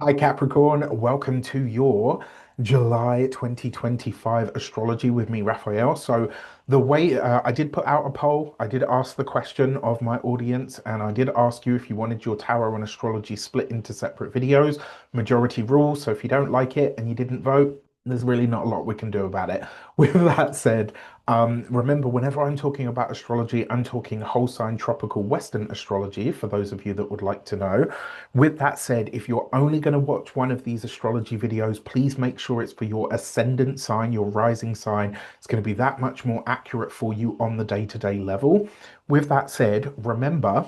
Hi Capricorn, welcome to your July 2025 astrology with me, Raphael. So, the way I did put out a poll, I did ask the question of my audience, and I did ask you if you wanted your tarot and astrology split into separate videos, majority rules. So, if you don't like it and you didn't vote, there's really not a lot we can do about it. With that said, remember, whenever I'm talking about astrology, I'm talking whole sign tropical Western astrology for those of you that would like to know. With that said, if you're only going to watch one of these astrology videos, please make sure it's for your ascendant sign, your rising sign. It's going to be that much more accurate for you on the day-to-day level. With that said, remember,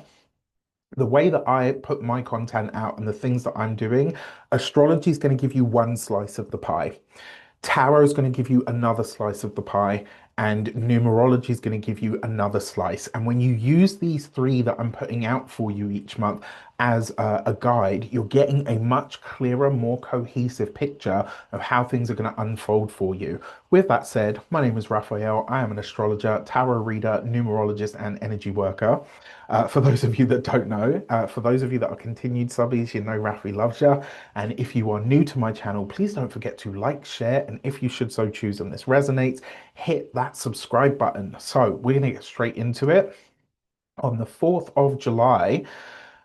the way that I put my content out and the things that I'm doing, astrology is going to give you one slice of the pie. Tarot is going to give you another slice of the pie, and numerology is going to give you another slice. And when you use these three that I'm putting out for you each month as a guide, you're getting a much clearer, more cohesive picture of how things are going to unfold for you. With that said, my name is Raphael. I am an astrologer, tarot reader, numerologist, and energy worker. For those of you that don't know, for those of you that are continued subbies, you know Rafi loves you. And if you are new to my channel, please don't forget to like, share, and if you should so choose and this resonates, hit that subscribe button. So we're going to get straight into it. On the 4th of July,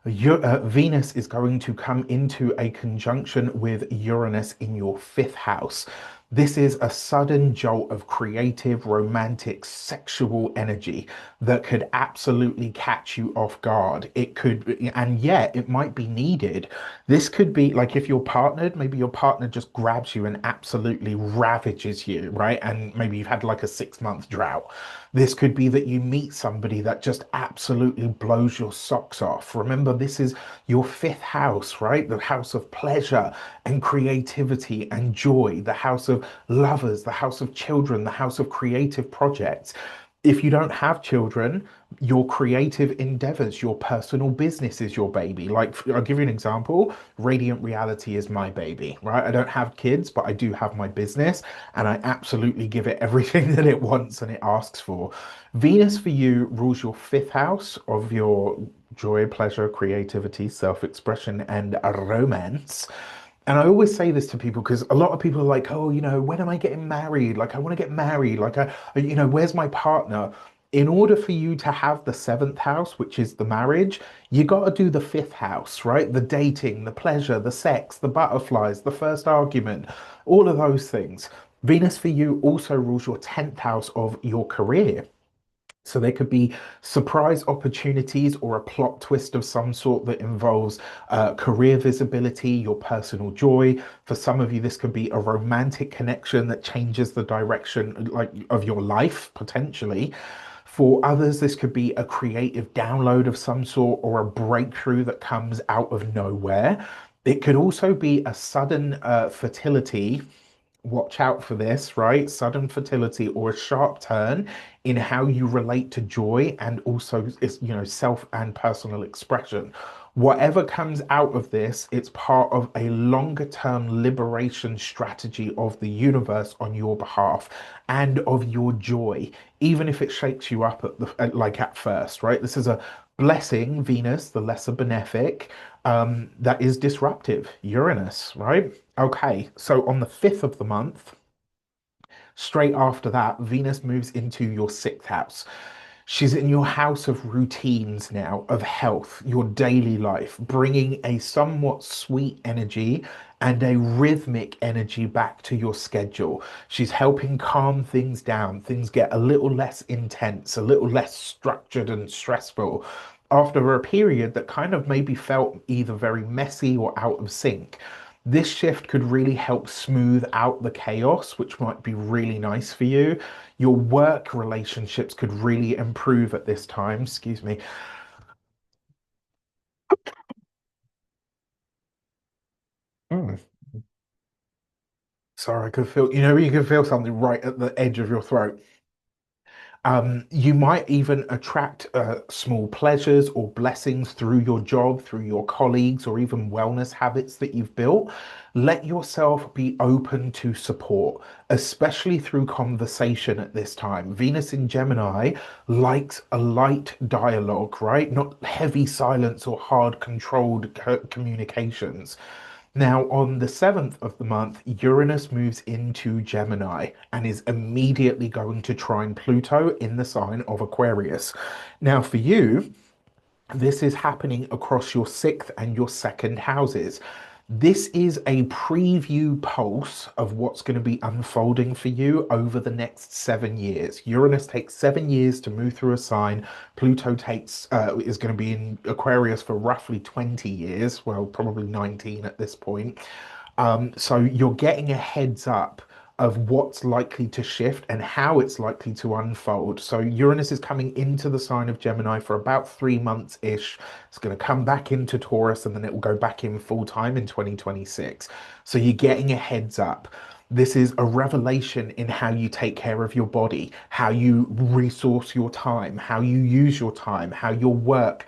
Venus is going to come into a conjunction with Uranus in your fifth house. This is a sudden jolt of creative, romantic, sexual energy that could absolutely catch you off guard. It could, and yet it might be needed. This could be like if you're partnered, maybe your partner just grabs you and absolutely ravages you, right? And maybe you've had like a 6 month drought. This could be that you meet somebody that just absolutely blows your socks off. Remember, this is your fifth house, right? The house of pleasure and creativity and joy, the house of lovers, the house of children, the house of creative projects. If you don't have children, your creative endeavors, your personal business is your baby. Like, I'll give you an example. Radiant Reality is my baby, right? I don't have kids, but I do have my business, and I absolutely give it everything that it wants and it asks for. Venus for you rules your fifth house of your joy, pleasure, creativity, self-expression, and romance. And I always say this to people because a lot of people are like, oh, when am I getting married? Like, I want to get married. Like, where's my partner? In order for you to have the seventh house, which is the marriage, you got to do the fifth house, right? The dating, the pleasure, the sex, the butterflies, the first argument, all of those things. Venus for you also rules your 10th house of your career. So there could be surprise opportunities or a plot twist of some sort that involves career visibility, your personal joy. For some of you, this could be a romantic connection that changes the direction like of your life potentially. For others, this could be a creative download of some sort or a breakthrough that comes out of nowhere. It could also be a sudden fertility. Watch out for this, right? Sudden fertility or a sharp turn in how you relate to joy and also is, self and personal expression. Whatever comes out of this, it's part of a longer term liberation strategy of the universe on your behalf and of your joy, even if it shakes you up like at first, right? This is a blessing, Venus, the lesser benefic, that is disruptive, Uranus, right? Okay, so on the 5th of the month, straight after that, Venus moves into your sixth house. She's in your house of routines now, of health, your daily life, bringing a somewhat sweet energy and a rhythmic energy back to your schedule. She's helping calm things down. Things get a little less intense, a little less structured and stressful after a period that kind of maybe felt either very messy or out of sync. This shift could really help smooth out the chaos, which might be really nice for you. Your work relationships could really improve at this time. Excuse me. Mm. Sorry, I could feel, you can feel something right at the edge of your throat. You might even attract small pleasures or blessings through your job, through your colleagues, or even wellness habits that you've built. Let yourself be open to support, especially through conversation at this time. Venus in Gemini likes a light dialogue, right? Not heavy silence or hard controlled communications. Now, on the 7th of the month, Uranus moves into Gemini and is immediately going to trine Pluto in the sign of Aquarius. Now, for you, this is happening across your sixth and your second houses. This is a preview pulse of what's going to be unfolding for you over the next 7 years. Uranus takes 7 years to move through a sign. Pluto takes is going to be in Aquarius for roughly 20 years, well, probably 19 at this point. So you're getting a heads up of what's likely to shift and how it's likely to unfold. So Uranus is coming into the sign of Gemini for about 3 months-ish. It's going to come back into Taurus and then it will go back in full time in 2026. So you're getting a heads up. This is a revelation in how you take care of your body, how you resource your time, how you use your time, how your work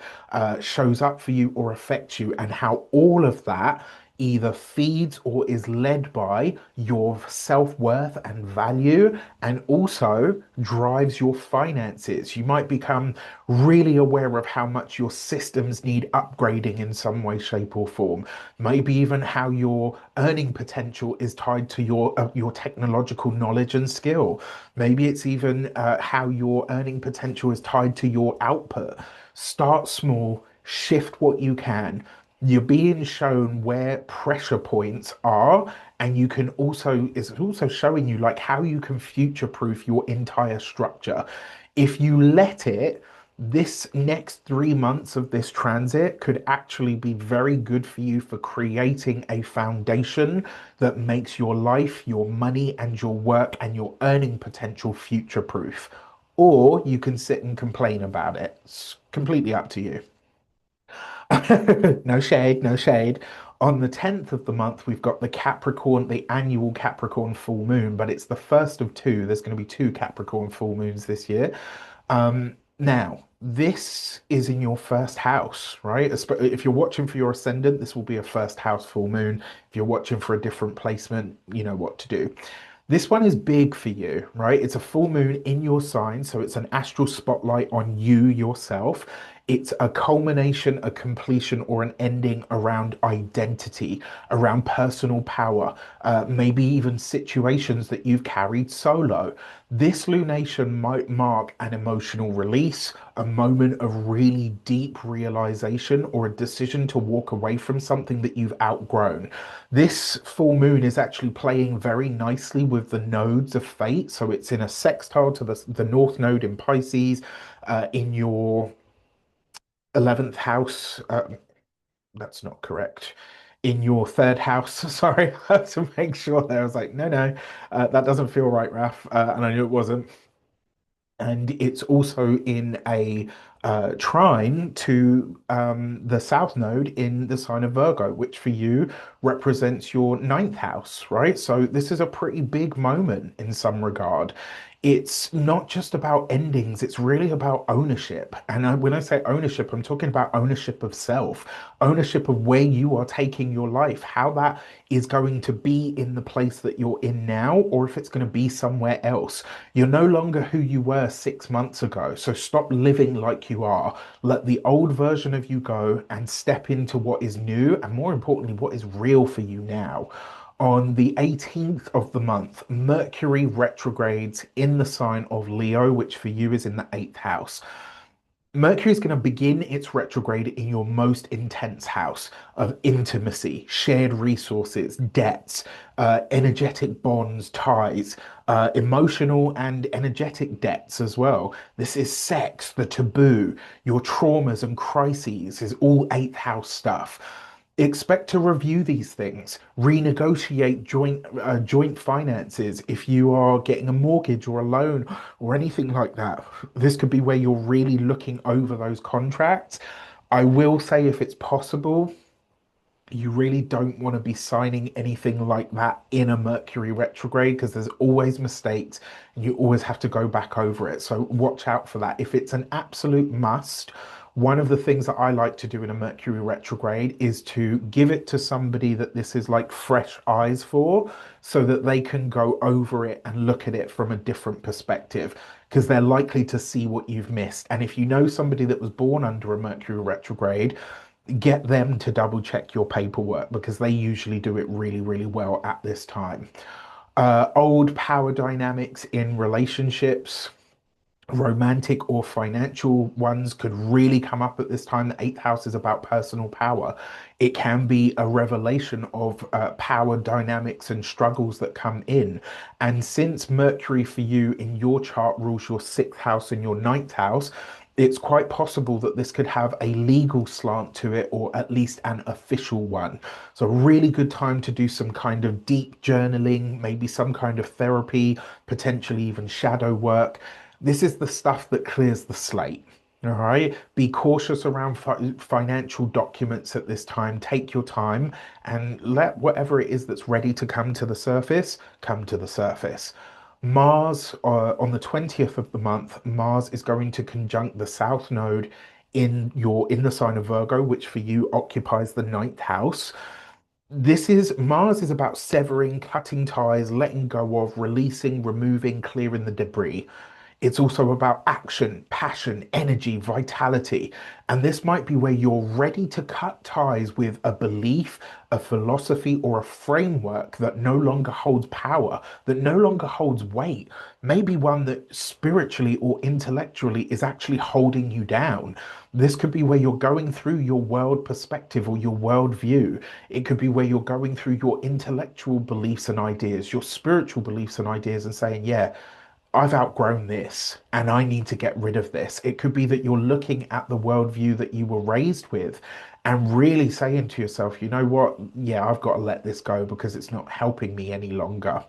shows up for you or affects you, and how all of that either feeds or is led by your self-worth and value, and also drives your finances. You might become really aware of how much your systems need upgrading in some way, shape, or form. Maybe even how your earning potential is tied to your technological knowledge and skill. Maybe it's even how your earning potential is tied to your output. Start small, shift what you can. You're being shown where pressure points are, and you can also, it's also showing you like how you can future-proof your entire structure. If you let it, this next 3 months of this transit could actually be very good for you for creating a foundation that makes your life, your money, and your work and your earning potential future-proof. Or you can sit and complain about it. It's completely up to you. No shade, no shade. On the 10th of the month, we've got the Capricorn, the annual Capricorn full moon, but it's the first of two. There's going to be two Capricorn full moons this year. Now, this is in your first house, right? If you're watching for your ascendant, this will be a first house full moon. If you're watching for a different placement, you know what to do. This one is big for you, right? It's a full moon in your sign, so it's an astral spotlight on you yourself. It's a culmination, a completion, or an ending around identity, around personal power, maybe even situations that you've carried solo. This lunation might mark an emotional release, a moment of really deep realization, or a decision to walk away from something that you've outgrown. This full moon is actually playing very nicely with the nodes of fate. So it's in a sextile to the North Node in Pisces, in your 11th house. That's not correct. In your third house. Sorry, I had to make sure there. I was like, no, no, that doesn't feel right, Raf. And I knew it wasn't. And it's also in a trine to the south node in the sign of Virgo, which for you represents your ninth house, right? So this is a pretty big moment in some regard. It's not just about endings, it's really about ownership. And when I say ownership, I'm talking about ownership of self, ownership of where you are taking your life, how that is going to be in the place that you're in now, or if it's going to be somewhere else. You're no longer who you were 6 months ago. So stop living like you are. Let the old version of you go and step into what is new and, more importantly, what is real for you now. On the 18th of the month, Mercury retrogrades in the sign of Leo, which for you is in the eighth house. Mercury is going to begin its retrograde in your most intense house of intimacy, shared resources, debts, energetic bonds, ties, emotional and energetic debts as well. This is sex, the taboo, your traumas and crises is all eighth house stuff. Expect to review these things, renegotiate joint finances if you are getting a mortgage or a loan or anything like that. This could be where you're really looking over those contracts. I will say, if it's possible, you really don't want to be signing anything like that in a Mercury retrograde, because there's always mistakes and you always have to go back over it. So watch out for that. If it's an absolute must, one of the things that I like to do in a Mercury retrograde is to give it to somebody that this is like fresh eyes for, so that they can go over it and look at it from a different perspective, because they're likely to see what you've missed. And if you know somebody that was born under a Mercury retrograde, get them to double check your paperwork because they usually do it really, really well at this time. Old power dynamics in relationships, romantic or financial ones, could really come up at this time. The eighth house is about personal power. It can be a revelation of power dynamics and struggles that come in. And since Mercury for you in your chart rules your sixth house and your ninth house, it's quite possible that this could have a legal slant to it, or at least an official one. So, a really good time to do some kind of deep journaling, maybe some kind of therapy, potentially even shadow work. This is the stuff that clears the slate. All right. Be cautious around financial documents at this time. Take your time and let whatever it is that's ready to come to the surface come to the surface. Mars, on the 20th of the month, Mars is going to conjunct the South Node in the sign of Virgo, which for you occupies the ninth house. This is Mars is about severing, cutting ties, letting go of, releasing, removing, clearing the debris. It's also about action, passion, energy, vitality. And this might be where you're ready to cut ties with a belief, a philosophy, or a framework that no longer holds power, that no longer holds weight. Maybe one that spiritually or intellectually is actually holding you down. This could be where you're going through your world perspective or your world view. It could be where you're going through your intellectual beliefs and ideas, your spiritual beliefs and ideas, and saying, yeah, I've outgrown this and I need to get rid of this. It could be that you're looking at the worldview that you were raised with and really saying to yourself, you know what? Yeah, I've got to let this go because it's not helping me any longer.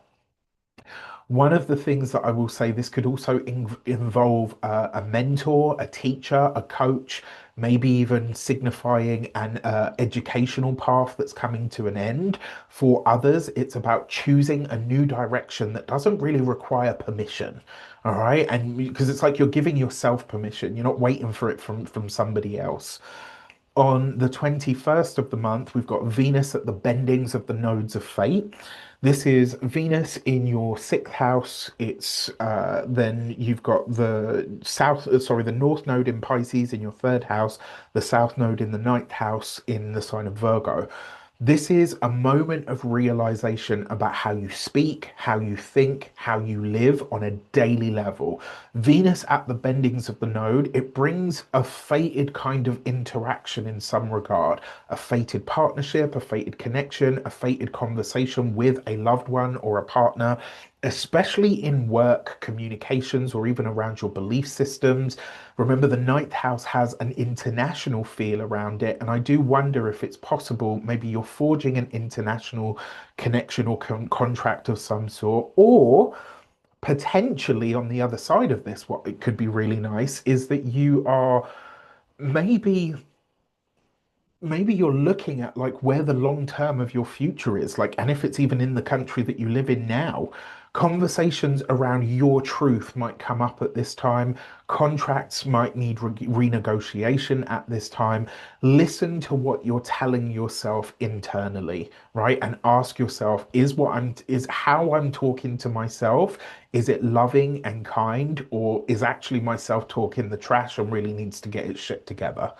One of the things that I will say, this could also involve a mentor, a teacher, a coach, maybe even signifying an educational path that's coming to an end. For others, it's about choosing a new direction that doesn't really require permission. All right. And because it's like you're giving yourself permission, you're not waiting for it from somebody else. On the 21st of the month, we've got Venus at the bendings of the nodes of fate. This is Venus in your sixth house. It's then you've got the North Node in Pisces in your third house, the South Node in the ninth house in the sign of Virgo. This is a moment of realization about how you speak, how you think, how you live on a daily level. Venus at the bendings of the node, it brings a fated kind of interaction in some regard, a fated partnership, a fated connection, a fated conversation with a loved one or a partner, especially in work, communications, or even around your belief systems. Remember, the ninth house has an international feel around it, and I do wonder if it's possible maybe you're forging an international connection or contract of some sort, or potentially on the other side of this, what it could be really nice is that you are maybe you're looking at like where the long term of your future is, like, and if it's even in the country that you live in now. Conversations around your truth might come up at this time. Contracts might need renegotiation at this time. Listen to what you're telling yourself internally, right? And ask yourself, is how I'm talking to myself, is it loving and kind, or is actually myself talking the trash and really needs to get its shit together?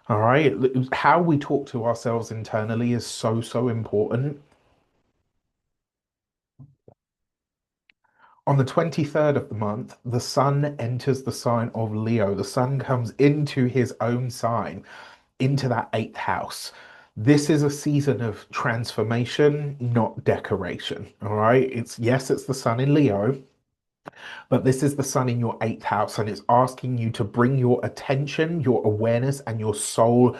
All right. How we talk to ourselves internally is so, so important. On the 23rd of the month, the sun enters the sign of Leo. The sun comes into his own sign, into that eighth house. This is a season of transformation, not decoration. All right. It's the sun in Leo, but this is the sun in your eighth house, and it's asking you to bring your attention, your awareness, and your soul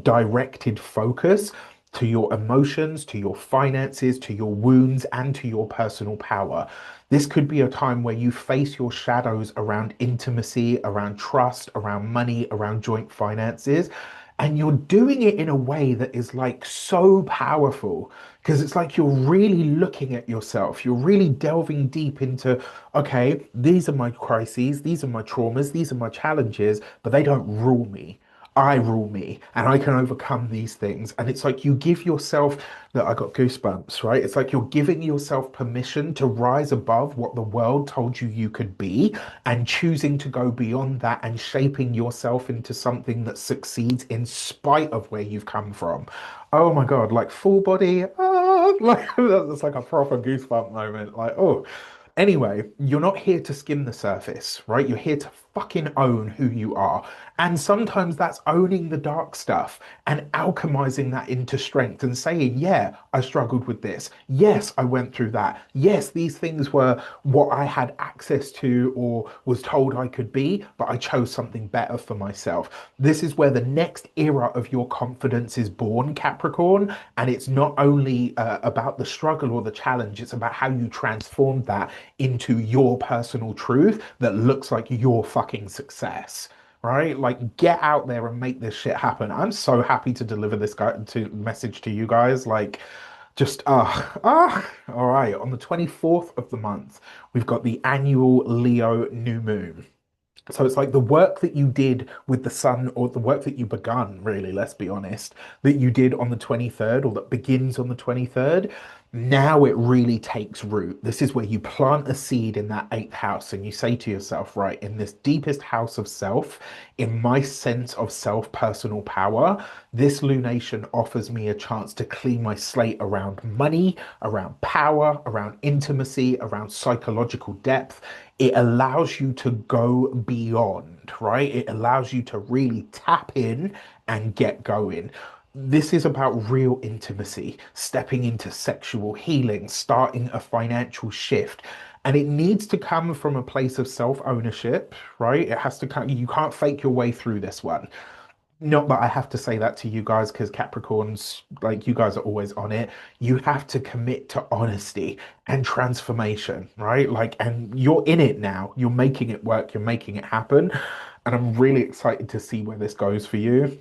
directed focus to your emotions, to your finances, to your wounds, and to your personal power. This could be a time where you face your shadows around intimacy, around trust, around money, around joint finances. And you're doing it in a way that is like so powerful because it's like you're really looking at yourself. You're really delving deep into, okay, these are my crises, these are my traumas, these are my challenges, but they don't rule me. I rule me and I can overcome these things. And it's like you give yourself that I got goosebumps, right? It's like you're giving yourself permission to rise above what the world told you you could be and choosing to go beyond that and shaping yourself into something that succeeds in spite of where you've come from. Oh my God, like full body, like that's like a proper goosebump moment. Like, oh. Anyway, you're not here to skim the surface, right? You're here to fucking own who you are. And sometimes that's owning the dark stuff and alchemizing that into strength and saying, yeah, I struggled with this. Yes, I went through that. Yes, these things were what I had access to or was told I could be, but I chose something better for myself. This is where the next era of your confidence is born, Capricorn. And it's not only about the struggle or the challenge, it's about how you transform that into your personal truth that looks like your fucking success, right? Like get out there and make this shit happen. I'm so happy to deliver this message to you guys. Like just all right. On the 24th of the month, we've got the annual Leo new moon. So it's like the work that you did with the sun, or the work that you begun, really, let's be honest, that you did on the 23rd, or that begins on the 23rd. Now it really takes root. This is where you plant a seed in that eighth house and you say to yourself, right, in this deepest house of self, in my sense of self personal power, this lunation offers me a chance to clean my slate around money, around power, around intimacy, around psychological depth. It allows you to go beyond, right? It allows you to really tap in and get going. This is about real intimacy, stepping into sexual healing, starting a financial shift. And it needs to come from a place of self-ownership, right? It has to come, you can't fake your way through this one. Not that I have to say that to you guys because Capricorns, like you guys are always on it. You have to commit to honesty and transformation, right? Like, and you're in it now. You're making it work. You're making it happen. And I'm really excited to see where this goes for you.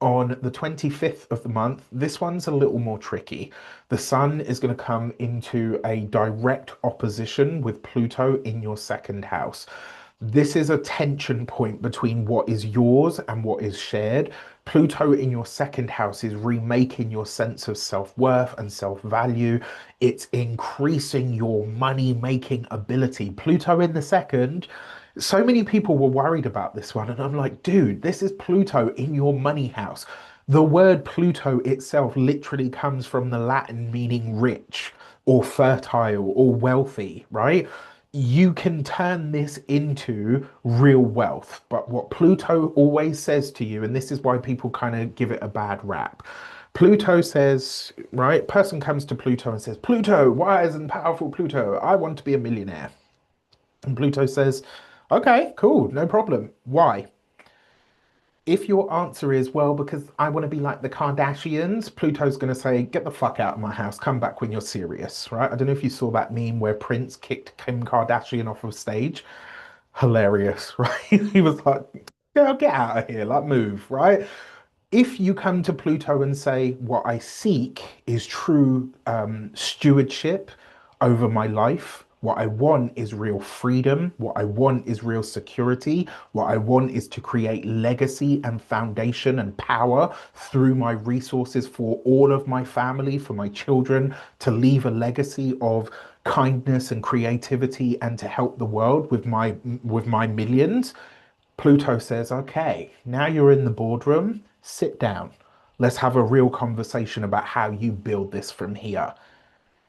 On the 25th of the month, this one's a little more tricky. The Sun is going to come into a direct opposition with Pluto in your second house. This is a tension point between what is yours and what is shared. Pluto in your second house is remaking your sense of self-worth and self-value. It's increasing your money-making ability. Pluto in the second, so many people were worried about this one, and I'm like, dude, this is Pluto in your money house. The word Pluto itself literally comes from the Latin meaning rich or fertile or wealthy, right? You can turn this into real wealth. But what Pluto always says to you, and this is why people kind of give it a bad rap. Pluto says, right? Person comes to Pluto and says, Pluto, wise and powerful Pluto, I want to be a millionaire. And Pluto says, okay, cool, no problem. Why? If your answer is, well, because I want to be like the Kardashians, Pluto's going to say, get the fuck out of my house, come back when you're serious, right? I don't know if you saw that meme where Prince kicked Kim Kardashian off of stage. Hilarious, right? He was like, girl, get out of here, like move, right? If you come to Pluto and say, what I seek is true stewardship over my life, what I want is real freedom, what I want is real security, what I want is to create legacy and foundation and power through my resources for all of my family, for my children, to leave a legacy of kindness and creativity and to help the world with my millions. Pluto says, okay, now you're in the boardroom, sit down. Let's have a real conversation about how you build this from here.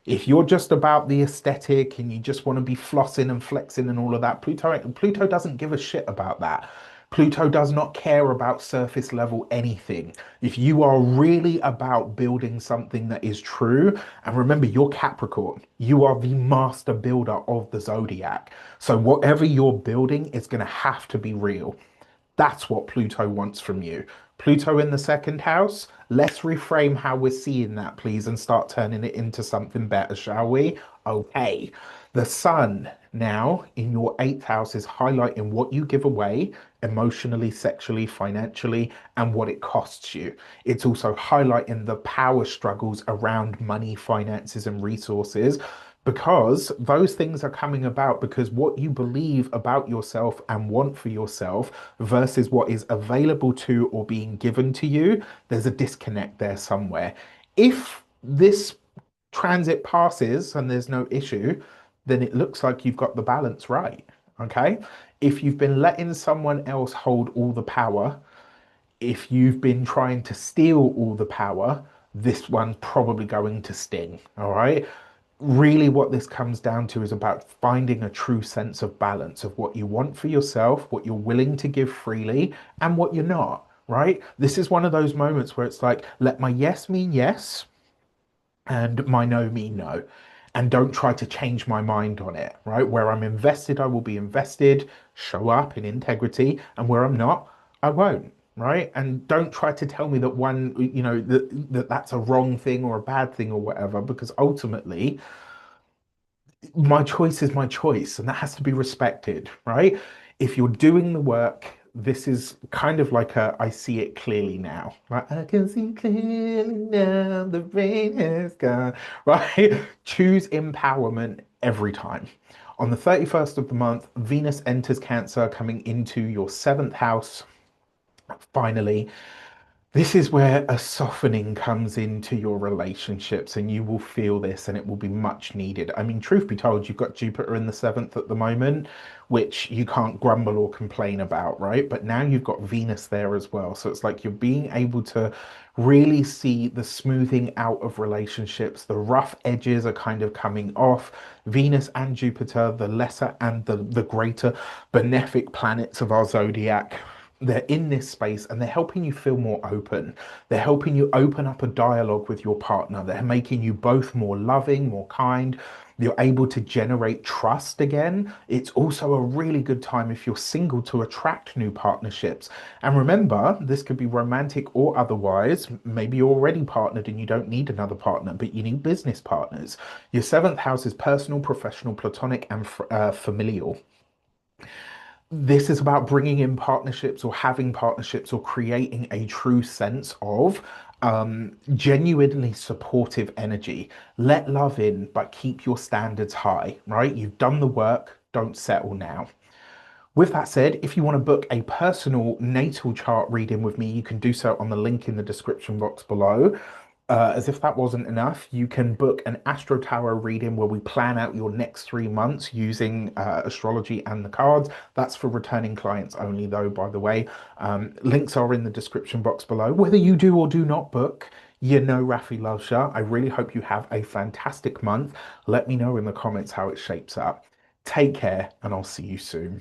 If you're just about the aesthetic and you just want to be flossing and flexing and all of that, Pluto doesn't give a shit about that. Pluto does not care about surface level anything. If you are really about building something that is true, and remember, you're Capricorn, you are the master builder of the zodiac. So whatever you're building is going to have to be real. That's what Pluto wants from you. Pluto in the second house, let's reframe how we're seeing that, please, and start turning it into something better, shall we? Okay. The Sun now in your eighth house is highlighting what you give away emotionally, sexually, financially, and what it costs you. It's also highlighting the power struggles around money, finances, and resources. because those things are coming about because what you believe about yourself and want for yourself versus what is available to or being given to you, there's a disconnect there somewhere. If this transit passes and there's no issue, then it looks like you've got the balance right. Okay. If you've been letting someone else hold all the power, if you've been trying to steal all the power, this one's probably going to sting. All right. Really, what this comes down to is about finding a true sense of balance of what you want for yourself, what you're willing to give freely, and what you're not. Right. This is one of those moments where it's like, let my yes mean yes and my no mean no. And don't try to change my mind on it, right? Where I'm invested, I will be invested, show up in integrity, and where I'm not, I won't, right? And don't try to tell me that that's a wrong thing or a bad thing or whatever, because ultimately my choice is my choice, and that has to be respected, right? If you're doing the work, this is kind of like a I see it clearly now, right? I can see clearly now, the rain has gone, right? Choose empowerment every time. On the 31st of the month, Venus enters Cancer, coming into your seventh house. Finally, this is where a softening comes into your relationships, and you will feel this, and it will be much needed. I mean, truth be told, you've got Jupiter in the seventh at the moment, which you can't grumble or complain about, right? But now you've got Venus there as well. So it's like you're being able to really see the smoothing out of relationships. The rough edges are kind of coming off. Venus and Jupiter, the lesser and the greater benefic planets of our zodiac, they're in this space and they're helping you feel more open. They're helping you open up a dialogue with your partner. They're making you both more loving, more kind. You're able to generate trust again. It's also a really good time if you're single to attract new partnerships. And remember, this could be romantic or otherwise. Maybe you're already partnered and you don't need another partner, but you need business partners. Your seventh house is personal, professional, platonic, and familial. This is about bringing in partnerships or having partnerships or creating a true sense of genuinely supportive energy. Let love in, but keep your standards high, right? You've done the work, don't settle now. With that said, if you want to book a personal natal chart reading with me, you can do so on the link in the description box below. As if that wasn't enough, you can book an Astro Tarot reading where we plan out your next 3 months using astrology and the cards. That's for returning clients only, though, by the way. Links are in the description box below. Whether you do or do not book, you know Rafi loves ya. I really hope you have a fantastic month. Let me know in the comments how it shapes up. Take care, and I'll see you soon.